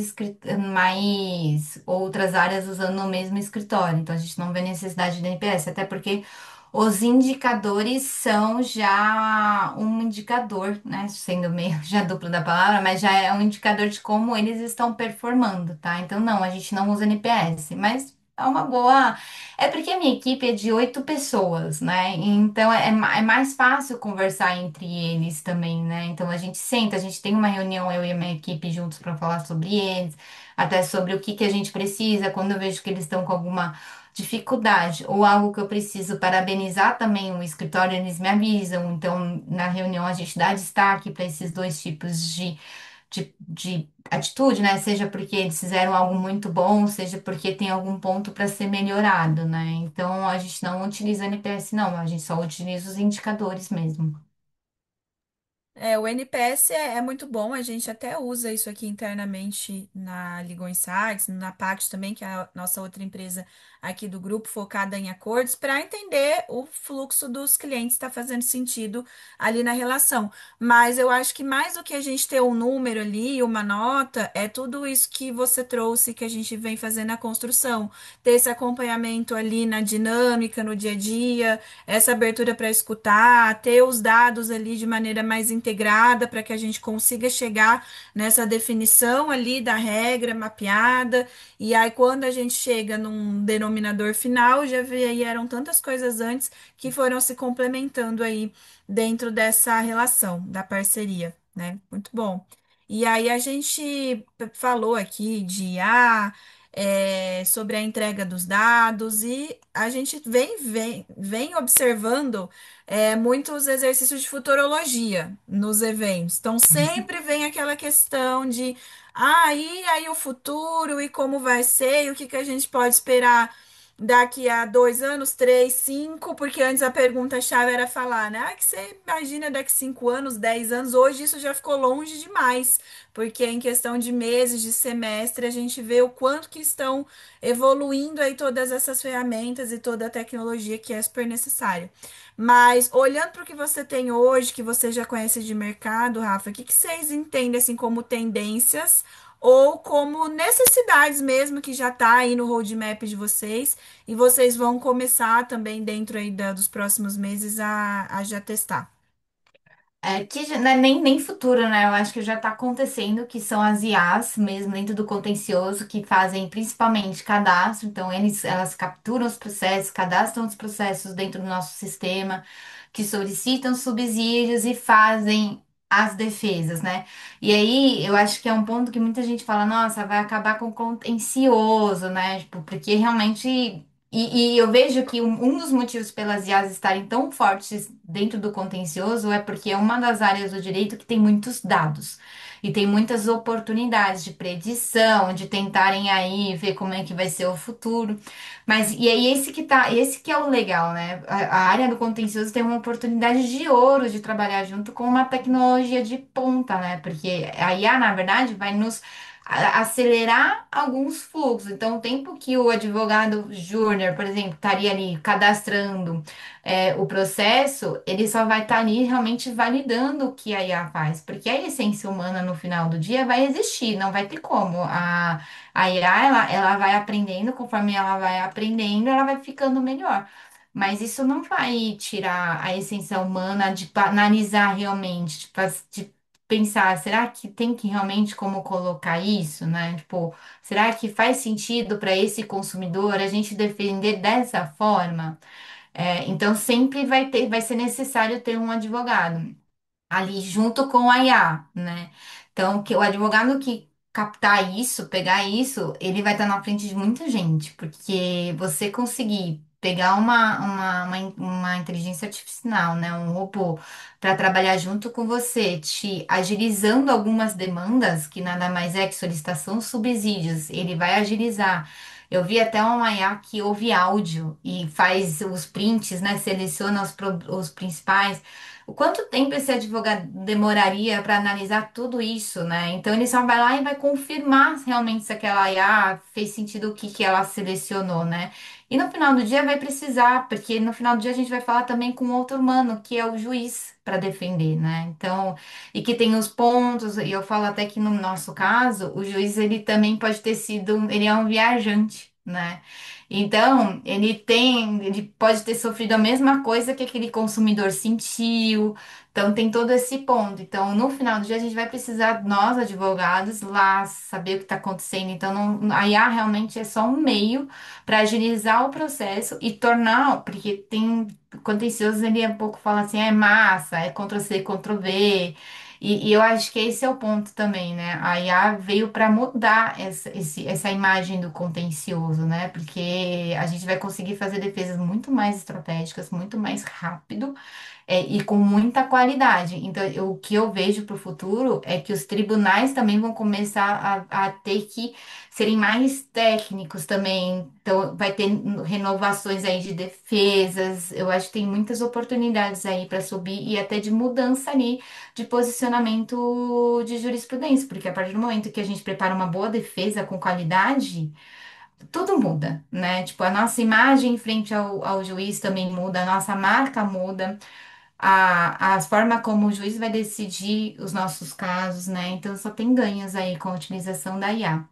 outras áreas usando o mesmo escritório, então a gente não vê necessidade de NPS, até porque os indicadores são já um indicador, né? Sendo meio já duplo da palavra, mas já é um indicador de como eles estão performando, tá? Então não, a gente não usa NPS, mas é uma boa. É porque a minha equipe é de 8 pessoas, né? Então é mais fácil conversar entre eles também, né? Então a gente senta, a gente tem uma reunião, eu e a minha equipe juntos para falar sobre eles, até sobre o que que a gente precisa, quando eu vejo que eles estão com alguma dificuldade ou algo que eu preciso parabenizar também o escritório, eles me avisam. Então na reunião a gente dá destaque para esses dois tipos de atitude, né? Seja porque eles fizeram algo muito bom, seja porque tem algum ponto para ser melhorado, né? Então a gente não utiliza NPS, não, a gente só utiliza os indicadores mesmo. É, o NPS é muito bom, a gente até usa isso aqui internamente na Ligon Insights, na Pact também, que é a nossa outra empresa aqui do grupo, focada em acordos, para entender o fluxo dos clientes, está fazendo sentido ali na relação. Mas eu acho que mais do que a gente ter um número ali, uma nota, é tudo isso que você trouxe, que a gente vem fazendo na construção, ter esse acompanhamento ali na dinâmica, no dia a dia, essa abertura para escutar, ter os dados ali de maneira mais integrada para que a gente consiga chegar nessa definição ali da regra mapeada. E aí, quando a gente chega num denominador final, já vê aí eram tantas coisas antes que foram se complementando aí dentro dessa relação da parceria, né? Muito bom. E aí a gente falou aqui de sobre a entrega dos dados e a gente vem observando muitos exercícios de futurologia nos eventos. Então, sempre vem aquela questão de aí o futuro e como vai ser e o que que a gente pode esperar daqui a 2 anos, três, cinco, porque antes a pergunta-chave era falar, né? Que você imagina daqui 5 anos, 10 anos, hoje isso já ficou longe demais, porque em questão de meses, de semestre, a gente vê o quanto que estão evoluindo aí todas essas ferramentas e toda a tecnologia que é super necessária. Mas olhando para o que você tem hoje, que você já conhece de mercado, Rafa, o que que vocês entendem assim como tendências ou como necessidades mesmo que já está aí no roadmap de vocês e vocês vão começar também dentro aí dos próximos meses a já testar? É, que não é nem futuro, né? Eu acho que já está acontecendo, que são as IAs mesmo dentro do contencioso, que fazem principalmente cadastro. Então, elas capturam os processos, cadastram os processos dentro do nosso sistema, que solicitam subsídios e fazem as defesas, né? E aí, eu acho que é um ponto que muita gente fala, nossa, vai acabar com o contencioso, né? Tipo, porque realmente. E eu vejo que um dos motivos pelas IAs estarem tão fortes dentro do contencioso é porque é uma das áreas do direito que tem muitos dados. e tem muitas oportunidades de predição, de tentarem aí ver como é que vai ser o futuro. Mas e aí esse que é o legal, né? A área do contencioso tem uma oportunidade de ouro de trabalhar junto com uma tecnologia de ponta, né? Porque a IA, na verdade, vai nos acelerar alguns fluxos. Então, o tempo que o advogado júnior, por exemplo, estaria ali cadastrando o processo, ele só vai estar ali realmente validando o que a IA faz, porque a essência humana no final do dia vai existir, não vai ter como. A IA, ela vai aprendendo, conforme ela vai aprendendo, ela vai ficando melhor. Mas isso não vai tirar a essência humana de analisar realmente, de pensar, será que tem que realmente como colocar isso, né? Tipo, será que faz sentido para esse consumidor a gente defender dessa forma? Então sempre vai ser necessário ter um advogado ali junto com a IA, né? Então, que o advogado que captar isso, pegar isso, ele vai estar na frente de muita gente, porque você conseguir pegar uma inteligência artificial, né, um robô, para trabalhar junto com você, te agilizando algumas demandas, que nada mais é que solicitação subsídios, ele vai agilizar. Eu vi até uma IA que ouve áudio e faz os prints, né? Seleciona os principais. O quanto tempo esse advogado demoraria para analisar tudo isso, né? Então ele só vai lá e vai confirmar realmente se aquela IA fez sentido o que que ela selecionou, né? E no final do dia vai precisar, porque no final do dia a gente vai falar também com outro humano, que é o juiz, para defender, né? Então, e que tem os pontos, e eu falo até que no nosso caso, o juiz ele também pode ter sido, ele é um viajante, né? Então, ele pode ter sofrido a mesma coisa que aquele consumidor sentiu. Então, tem todo esse ponto. Então, no final do dia, a gente vai precisar, nós, advogados, lá saber o que está acontecendo. Então, a IA realmente é só um meio para agilizar o processo e tornar, porque tem contencioso, ele é um pouco fala assim, é massa, é Ctrl+C, Ctrl+V. E eu acho que esse é o ponto também, né? A IA veio para mudar essa imagem do contencioso, né? Porque a gente vai conseguir fazer defesas muito mais estratégicas, muito mais rápido e com muita qualidade. Então, o que eu vejo para o futuro é que os tribunais também vão começar a ter que serem mais técnicos também. Então, vai ter renovações aí de defesas. Eu acho que tem muitas oportunidades aí para subir e até de mudança ali de posicionamento de jurisprudência, porque a partir do momento que a gente prepara uma boa defesa com qualidade, tudo muda, né? Tipo, a nossa imagem em frente ao juiz também muda, a nossa marca muda a forma como o juiz vai decidir os nossos casos, né? Então só tem ganhos aí com a utilização da IA.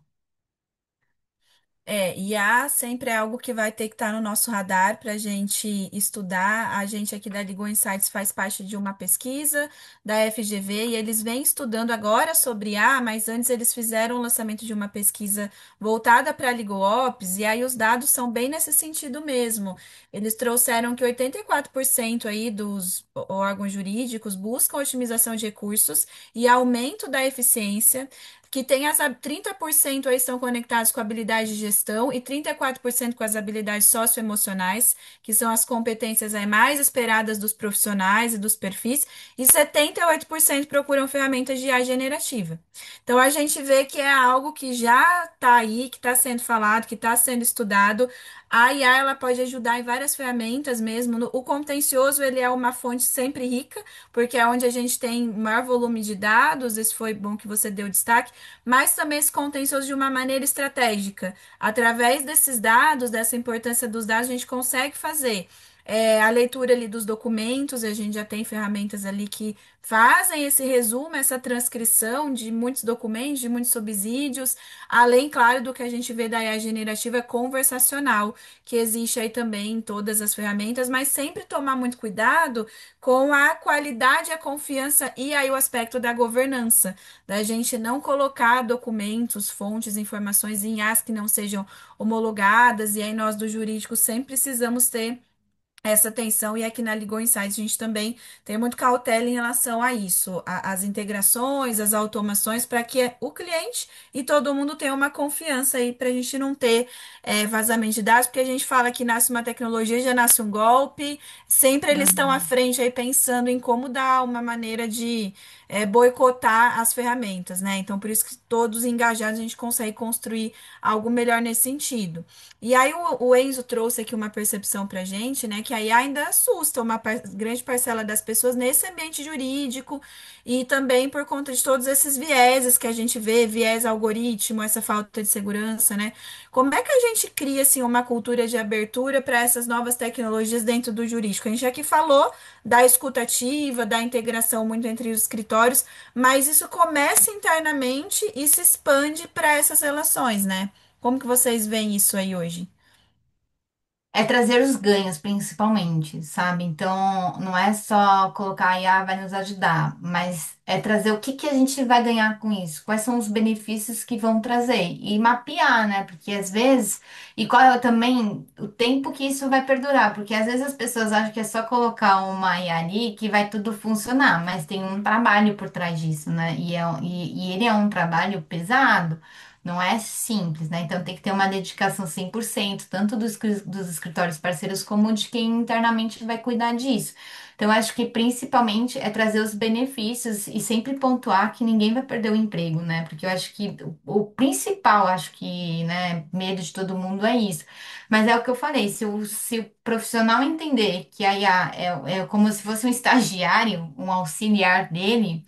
IA sempre é algo que vai ter que estar no nosso radar para a gente estudar. A gente aqui da Legal Insights faz parte de uma pesquisa da FGV e eles vêm estudando agora sobre IA, mas antes eles fizeram o lançamento de uma pesquisa voltada para a Legal Ops e aí os dados são bem nesse sentido mesmo. Eles trouxeram que 84% aí dos órgãos jurídicos buscam otimização de recursos e aumento da eficiência, que tem 30% aí estão conectados com habilidade de gestão e 34% com as habilidades socioemocionais, que são as competências aí mais esperadas dos profissionais e dos perfis, e 78% procuram ferramentas de IA generativa. Então a gente vê que é algo que já está aí, que está sendo falado, que está sendo estudado. A IA ela pode ajudar em várias ferramentas mesmo. O contencioso ele é uma fonte sempre rica, porque é onde a gente tem maior volume de dados. Esse foi bom que você deu destaque, mas também se contencioso de uma maneira estratégica. Através desses dados, dessa importância dos dados, a gente consegue fazer a leitura ali dos documentos, a gente já tem ferramentas ali que fazem esse resumo, essa transcrição de muitos documentos, de muitos subsídios, além, claro, do que a gente vê da IA generativa conversacional, que existe aí também em todas as ferramentas, mas sempre tomar muito cuidado com a qualidade, a confiança e aí o aspecto da governança da gente não colocar documentos, fontes, informações em IAs que não sejam homologadas, e aí nós do jurídico sempre precisamos ter essa tensão, e aqui na Legal Insights a gente também tem muito cautela em relação a isso, as integrações, as automações, para que o cliente e todo mundo tenha uma confiança aí, para a gente não ter vazamento de dados, porque a gente fala que nasce uma tecnologia, já nasce um golpe, sempre eles estão à Uhum. frente aí pensando em como dar uma maneira de boicotar as ferramentas, né? Então, por isso que todos engajados a gente consegue construir algo melhor nesse sentido. E aí o Enzo trouxe aqui uma percepção para gente, né, que aí ainda assusta uma grande parcela das pessoas nesse ambiente jurídico e também por conta de todos esses vieses que a gente vê, viés algoritmo, essa falta de segurança, né? Como é que a gente cria assim uma cultura de abertura para essas novas tecnologias dentro do jurídico? A gente aqui falou da escutativa, da integração muito entre os escritórios, mas isso começa internamente e se expande para essas relações, né? Como que vocês veem isso aí hoje? É trazer os ganhos, principalmente, sabe? Então, não é só colocar a IA vai nos ajudar, mas é trazer o que que a gente vai ganhar com isso, quais são os benefícios que vão trazer e mapear, né? Porque às vezes, e qual é também o tempo que isso vai perdurar, porque às vezes as pessoas acham que é só colocar uma IA ali que vai tudo funcionar, mas tem um trabalho por trás disso, né? E ele é um trabalho pesado. Não é simples, né? Então tem que ter uma dedicação 100%, tanto dos escritórios parceiros como de quem internamente vai cuidar disso. Então, eu acho que principalmente é trazer os benefícios e sempre pontuar que ninguém vai perder o emprego, né? Porque eu acho que o principal, acho que, né, medo de todo mundo é isso. Mas é o que eu falei, se o profissional entender que a IA é como se fosse um estagiário, um auxiliar dele,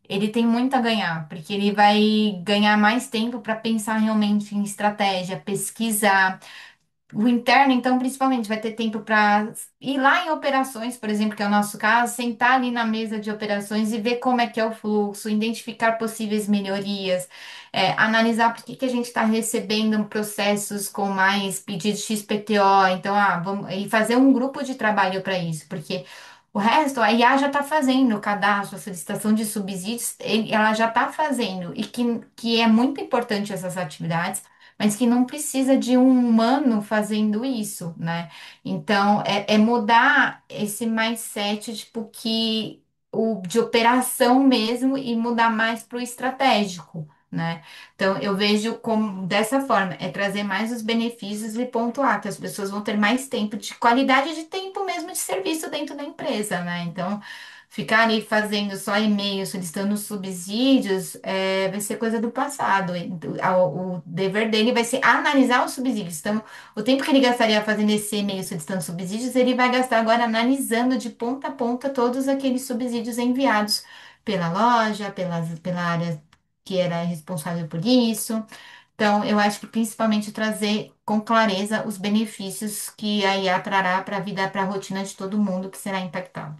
ele tem muito a ganhar, porque ele vai ganhar mais tempo para pensar realmente em estratégia, pesquisar. O interno, então, principalmente, vai ter tempo para ir lá em operações, por exemplo, que é o nosso caso, sentar ali na mesa de operações e ver como é que é o fluxo, identificar possíveis melhorias, analisar por que que a gente está recebendo processos com mais pedidos XPTO. Então, vamos, e fazer um grupo de trabalho para isso, porque o resto, a IA já está fazendo o cadastro, a solicitação de subsídios, ela já está fazendo, e que é muito importante essas atividades, mas que não precisa de um humano fazendo isso, né? Então, é mudar esse mindset, tipo, de operação mesmo e mudar mais para o estratégico. Né? Então, eu vejo como dessa forma, é trazer mais os benefícios e pontuar que as pessoas vão ter mais tempo de qualidade de tempo mesmo de serviço dentro da empresa, né? Então, ficar ali fazendo só e-mail, solicitando subsídios, vai ser coisa do passado. O dever dele vai ser analisar os subsídios. Então, o tempo que ele gastaria fazendo esse e-mail solicitando subsídios, ele vai gastar agora analisando de ponta a ponta todos aqueles subsídios enviados pela loja, pela área que era responsável por isso. Então, eu acho que principalmente trazer com clareza os benefícios que a IA trará para a vida, para a rotina de todo mundo que será impactado.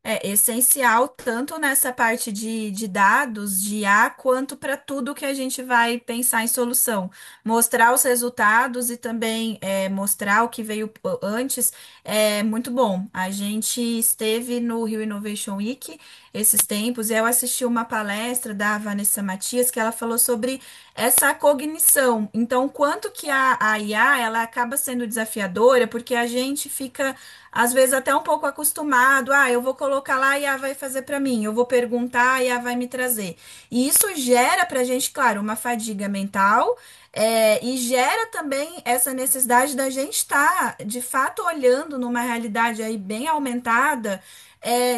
É essencial tanto nessa parte de dados, de IA, quanto para tudo que a gente vai pensar em solução. Mostrar os resultados e também mostrar o que veio antes é muito bom. A gente esteve no Rio Innovation Week esses tempos e eu assisti uma palestra da Vanessa Matias que ela falou sobre essa cognição. Então, quanto que a IA ela acaba sendo desafiadora, porque a gente fica às vezes até um pouco acostumado, eu vou colocar lá, a IA vai fazer para mim, eu vou perguntar, a IA vai me trazer. E isso gera para a gente, claro, uma fadiga mental, e gera também essa necessidade da gente estar, de fato, olhando numa realidade aí bem aumentada,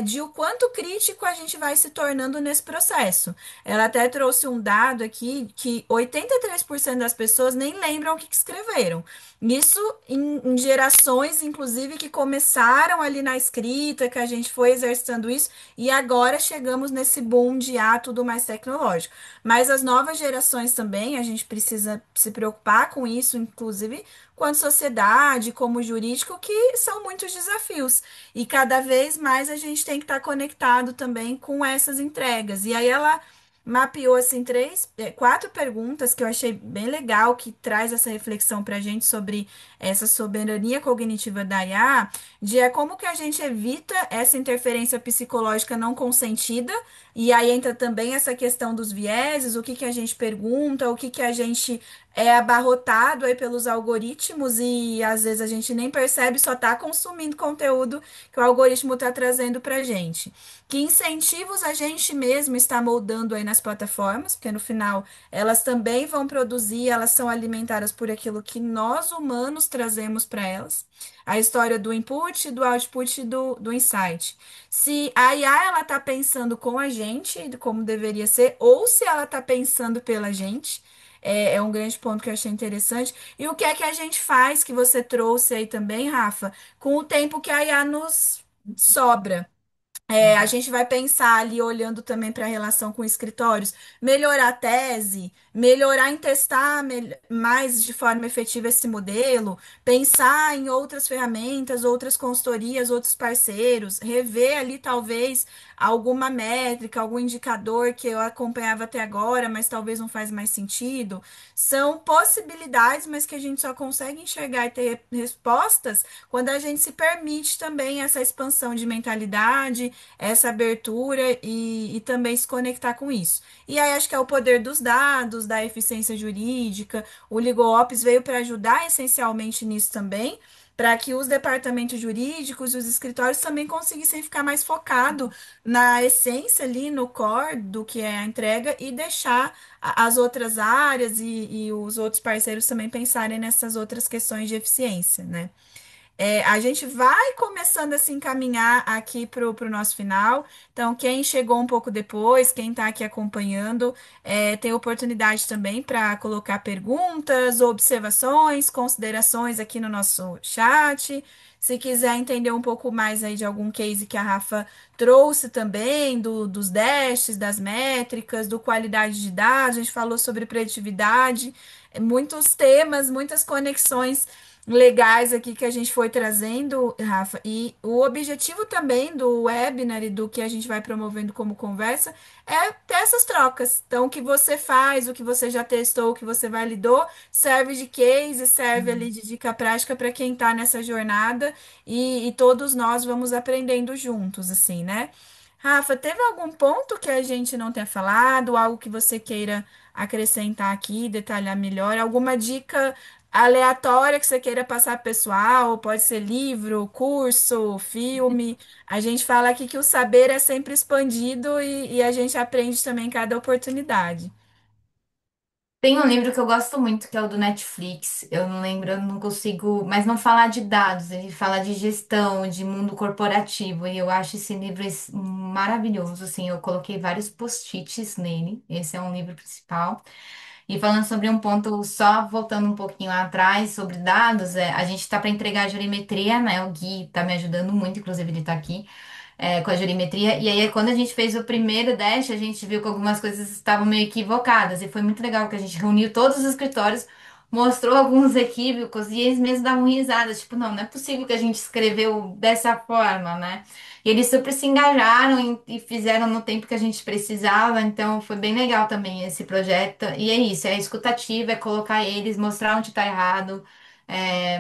de o quanto crítico a gente vai se tornando nesse processo. Ela até trouxe um dado aqui que 83% das pessoas nem lembram o que escreveram. Isso em gerações, inclusive, que começaram ali na escrita, que a gente foi exercitando isso, e agora chegamos nesse boom de tudo mais tecnológico. Mas as novas gerações também, a gente precisa se preocupar com isso, inclusive quanto sociedade, como jurídico, que são muitos desafios. E cada vez mais a gente tem que estar conectado também com essas entregas. E aí ela mapeou assim quatro perguntas que eu achei bem legal, que traz essa reflexão para a gente sobre essa soberania cognitiva da IA, de como que a gente evita essa interferência psicológica não consentida, e aí entra também essa questão dos vieses, o que que a gente pergunta, o que que a gente é abarrotado aí pelos algoritmos e às vezes a gente nem percebe, só está consumindo conteúdo que o algoritmo está trazendo para gente. Que incentivos a gente mesmo está moldando aí nas plataformas, porque no final elas também vão produzir, elas são alimentadas por aquilo que nós humanos trazemos para elas. A história do input, do output e do insight. Se a IA ela está pensando com a gente, como deveria ser, ou se ela está pensando pela gente. É um grande ponto que eu achei interessante. E o que é que a gente faz, que você trouxe aí também, Rafa, com o tempo que a IA nos sobra? A Exato. gente vai pensar ali, olhando também para a relação com escritórios, melhorar a tese, melhorar em testar mais de forma efetiva esse modelo, pensar em outras ferramentas, outras consultorias, outros parceiros, rever ali talvez alguma métrica, algum indicador que eu acompanhava até agora, mas talvez não faz mais sentido. São possibilidades, mas que a gente só consegue enxergar e ter respostas quando a gente se permite também essa expansão de mentalidade, essa abertura e também se conectar com isso. E aí acho que é o poder dos dados, da eficiência jurídica. O LegalOps veio para ajudar essencialmente nisso também, para que os departamentos jurídicos, os escritórios também conseguissem ficar mais focado na essência ali, no core do que é a entrega e deixar as outras áreas e os outros parceiros também pensarem nessas outras questões de eficiência, né? A gente vai começando a se encaminhar aqui para o nosso final. Então, quem chegou um pouco depois, quem está aqui acompanhando, tem oportunidade também para colocar perguntas, observações, considerações aqui no nosso chat. Se quiser entender um pouco mais aí de algum case que a Rafa trouxe também, dos dashes, das métricas, do qualidade de dados, a gente falou sobre preditividade, muitos temas, muitas conexões legais aqui que a gente foi trazendo, Rafa. E o objetivo também do webinar e do que a gente vai promovendo como conversa é ter essas trocas. Então, o que você faz, o que você já testou, o que você validou, serve de case, serve ali de dica prática para quem está nessa jornada e todos nós vamos aprendendo juntos, assim, né? Rafa, teve algum ponto que a gente não tenha falado, algo que você queira acrescentar aqui, detalhar melhor, alguma dica aleatória que você queira passar pro pessoal, pode ser livro, curso, filme. A gente fala aqui que o saber é sempre expandido e a gente aprende também em cada oportunidade. Tem um livro que eu gosto muito, que é o do Netflix. Eu não lembro, eu não consigo, mas não fala de dados, ele fala de gestão, de mundo corporativo, e eu acho esse livro maravilhoso, assim, eu coloquei vários post-its nele. Esse é um livro principal. E falando sobre um ponto, só voltando um pouquinho lá atrás, sobre dados, a gente está para entregar a jurimetria, né? O Gui está me ajudando muito, inclusive ele está aqui com a jurimetria. E aí, quando a gente fez o primeiro dash, a gente viu que algumas coisas estavam meio equivocadas. E foi muito legal que a gente reuniu todos os escritórios, mostrou alguns equívocos e eles mesmos davam risada. Tipo, não, não é possível que a gente escreveu dessa forma, né? E eles super se engajaram e fizeram no tempo que a gente precisava. Então, foi bem legal também esse projeto. E é isso, é escutativa, é colocar eles, mostrar onde está errado,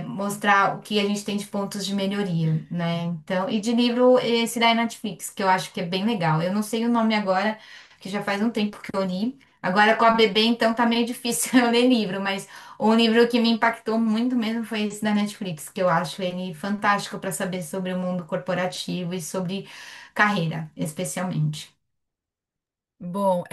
mostrar o que a gente tem de pontos de melhoria, né? Então, e de livro, esse da Netflix, que eu acho que é bem legal. Eu não sei o nome agora, que já faz um tempo que eu li. Agora com a bebê, então tá meio difícil eu ler livro, mas um livro que me impactou muito mesmo foi esse da Netflix, que eu acho ele fantástico para saber sobre o mundo corporativo e sobre carreira, especialmente. Bom,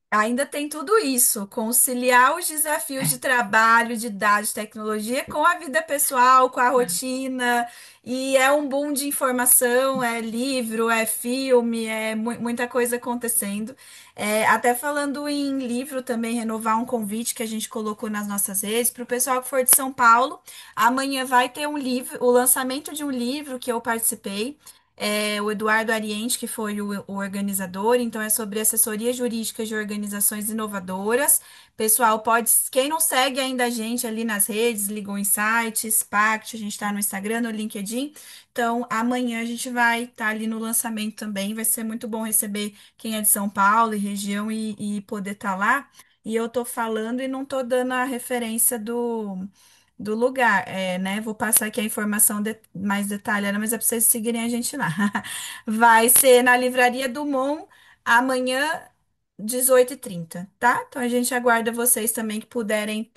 ainda tem tudo isso, conciliar os desafios de trabalho, de dados, tecnologia com a vida pessoal, com a rotina, e é um boom de informação, é livro, é filme, é muita coisa acontecendo. Até falando em livro também, renovar um convite que a gente colocou nas nossas redes para o pessoal que for de São Paulo. Amanhã vai ter um livro, o lançamento de um livro que eu participei o Eduardo Ariente, que foi o organizador, então é sobre assessoria jurídica de organizações inovadoras. Pessoal, quem não segue ainda a gente ali nas redes, Ligou Insights, Pact, a gente está no Instagram, no LinkedIn. Então, amanhã a gente vai estar ali no lançamento também. Vai ser muito bom receber quem é de São Paulo e região e poder estar lá. E eu tô falando e não tô dando a referência do lugar, né? Vou passar aqui a informação mais detalhada, mas é para vocês seguirem a gente lá. Vai ser na Livraria do Mon amanhã, 18h30, tá? Então a gente aguarda vocês também que puderem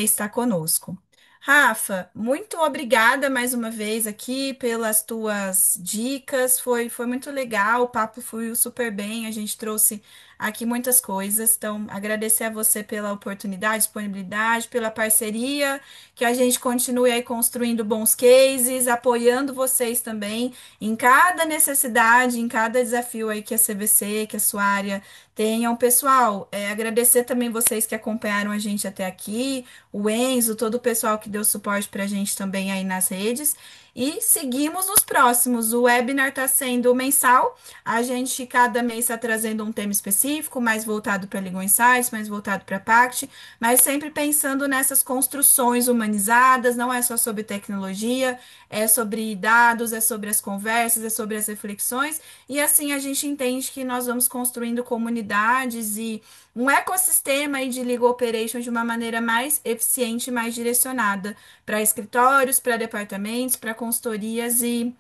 estar conosco. Rafa, muito obrigada mais uma vez aqui pelas tuas dicas. Foi muito legal, o papo fluiu super bem. A gente trouxe aqui muitas coisas. Então, agradecer a você pela oportunidade, disponibilidade, pela parceria, que a gente continue aí construindo bons cases, apoiando vocês também em cada necessidade, em cada desafio aí que a CVC, que a sua área tenham. Pessoal, agradecer também vocês que acompanharam a gente até aqui, o Enzo, todo o pessoal que deu suporte para a gente também aí nas redes. E seguimos nos próximos. O webinar está sendo mensal. A gente cada mês está trazendo um tema específico, mais voltado para Legal Insights, mais voltado para a Pact, mas sempre pensando nessas construções humanizadas, não é só sobre tecnologia, é sobre dados, é sobre as conversas, é sobre as reflexões. E assim a gente entende que nós vamos construindo comunidades e um ecossistema aí de legal operations de uma maneira mais eficiente e mais direcionada para escritórios, para departamentos, para consultorias e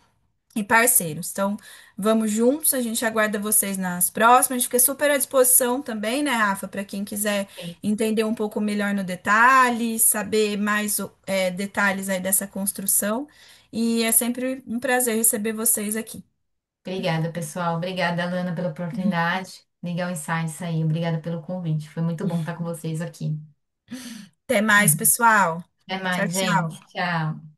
parceiros. Então, vamos juntos, a gente aguarda vocês nas próximas. A gente fica super à disposição também, né, Rafa, para quem quiser Sim. entender um pouco melhor no detalhe, saber mais detalhes aí dessa construção. E é sempre um prazer receber vocês aqui. Obrigada, pessoal. Obrigada, Alana, pela oportunidade. Legal Insights aí. Obrigada pelo convite. Foi muito bom estar com vocês aqui. Até mais, pessoal. Até Tchau, mais, gente. tchau. Tchau.